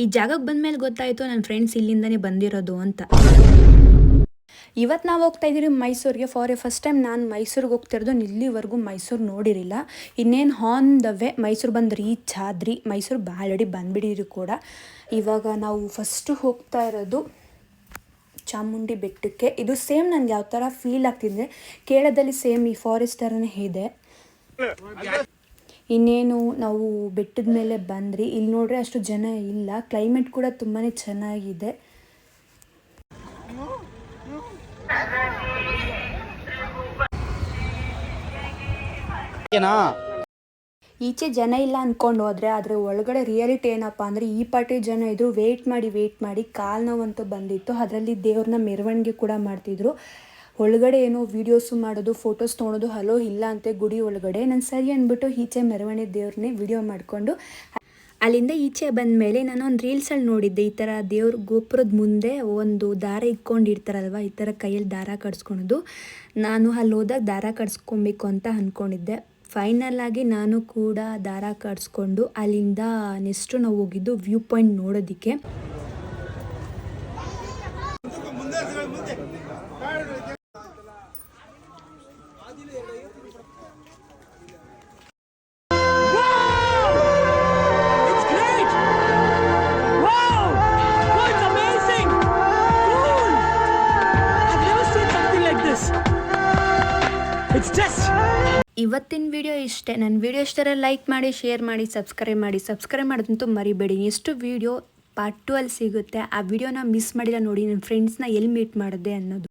ಈ ಜಾಗಕ್ಕೆ ಬಂದಮೇಲೆ ಗೊತ್ತಾಯಿತು ನನ್ನ ಫ್ರೆಂಡ್ಸ್ ಇಲ್ಲಿಂದನೇ ಬಂದಿರೋದು ಅಂತ. ಇವತ್ತು ನಾವು ಹೋಗ್ತಾ ಇದ್ದೀವಿ ಮೈಸೂರಿಗೆ. ಫಾರ್ ಎ ಫಸ್ಟ್ ಟೈಮ್ ನಾನು ಮೈಸೂರಿಗೆ ಹೋಗ್ತಿರೋದು. ಇಲ್ಲಿವರೆಗೂ ಮೈಸೂರು ನೋಡಿರಲಿಲ್ಲ. ಇನ್ನೇನು ಆನ್ ದ ವೇ ಮೈಸೂರು ಬಂದು ರೀಚ್ ಆದ್ರಿ. ಮೈಸೂರು ಆಲ್ರೆಡಿ ಬಂದುಬಿಟ್ಟಿರಿ ಕೂಡ. ಇವಾಗ ನಾವು ಫಸ್ಟು ಹೋಗ್ತಾ ಇರೋದು ಚಾಮುಂಡಿ ಬೆಟ್ಟಕ್ಕೆ. ಇದು ಸೇಮ್ ನನಗೆ ಯಾವ ಥರ ಫೀಲ್ ಆಗ್ತಿದೆ, ಕೇರಳದಲ್ಲಿ ಸೇಮ್ ಈ ಫಾರೆಸ್ಟ್ ಥರನೇ ಇದೆ. ಇನ್ನೇನು ನಾವು ಬೆಟ್ಟದ ಮೇಲೆ ಬಂದ್ರಿ. ಇಲ್ಲಿ ನೋಡ್ರೆ ಅಷ್ಟು ಜನ ಇಲ್ಲ, ಕ್ಲೈಮೇಟ್ ಕೂಡ ತುಂಬಾ ಚೆನ್ನಾಗಿದೆ. ಈಚೆ ಜನ ಇಲ್ಲ ಅಂದ್ಕೊಂಡು ಹೋದರೆ, ಆದರೆ ಒಳಗಡೆ ರಿಯಾಲಿಟಿ ಏನಪ್ಪ ಅಂದರೆ ಈ ಪಾರ್ಟಿ ಜನ ಇದ್ರು. ವೆಯ್ಟ್ ಮಾಡಿ ಕಾಲು ನೋವಂತೂ ಬಂದಿತ್ತು. ಅದರಲ್ಲಿ ದೇವ್ರನ್ನ ಮೆರವಣಿಗೆ ಕೂಡ ಮಾಡ್ತಿದ್ರು. ಒಳಗಡೆ ಏನೋ ವೀಡಿಯೋಸು ಮಾಡೋದು, ಫೋಟೋಸ್ ತೊಗೊಳೋದು ಹಲೋ ಇಲ್ಲ ಅಂತೆ ಗುಡಿ ಒಳಗಡೆ. ನಾನು ಸರಿ ಅಂದ್ಬಿಟ್ಟು ಈಚೆ ಮೆರವಣಿಗೆ ದೇವ್ರನ್ನೇ ವಿಡಿಯೋ ಮಾಡಿಕೊಂಡು ಅಲ್ಲಿಂದ ಈಚೆ ಬಂದ ಮೇಲೆ ನಾನು ಒಂದು ರೀಲ್ಸಲ್ಲಿ ನೋಡಿದ್ದೆ, ಈ ಥರ ದೇವ್ರ ಗೋಪುರದ ಮುಂದೆ ಒಂದು ದಾರ ಇಟ್ಕೊಂಡಿರ್ತಾರಲ್ವ, ಈ ಥರ ಕೈಯಲ್ಲಿ ದಾರ ಕಟ್ಸ್ಕೊಳೋದು. ನಾನು ಅಲ್ಲಿ ಹೋದಾಗ ದಾರ ಕಟ್ಸ್ಕೊಬೇಕು ಅಂತ ಅಂದ್ಕೊಂಡಿದ್ದೆ. ಫೈನಲ್ ಆಗಿ ನಾನು ಕೂಡ ದಾರ ಕಟ್ಸ್ಕೊಂಡು ಅಲ್ಲಿಂದ ನೆಕ್ಸ್ಟು ನಾವು ಹೋಗಿದ್ದು ವ್ಯೂ ಪಾಯಿಂಟ್ ನೋಡೋದಕ್ಕೆ. ಇವತ್ತಿನ ವಿಡಿಯೋ ಇಷ್ಟೇ. ನನ್ನ ವಿಡಿಯೋ ಇಷ್ಟರ ಲೈಕ್ ಮಾಡಿ, ಶೇರ್ ಮಾಡಿ, ಸಬ್ಸ್ಕ್ರೈಬ್ ಮಾಡೋದಂತೂ ಮರಿಬೇಡಿ. ಎಷ್ಟು ವಿಡಿಯೋ ಪಾರ್ಟ್ 2 ಅಲ್ಲಿ ಸಿಗುತ್ತೆ. ಆ ವಿಡಿಯೋನ ಮಿಸ್ ಮಾಡಿಲ್ಲ ನೋಡಿ, ನನ್ನ ಫ್ರೆಂಡ್ಸ್ನ ಎಲ್ಲಿ ಮೀಟ್ ಮಾಡಿದೆ ಅನ್ನೋದು.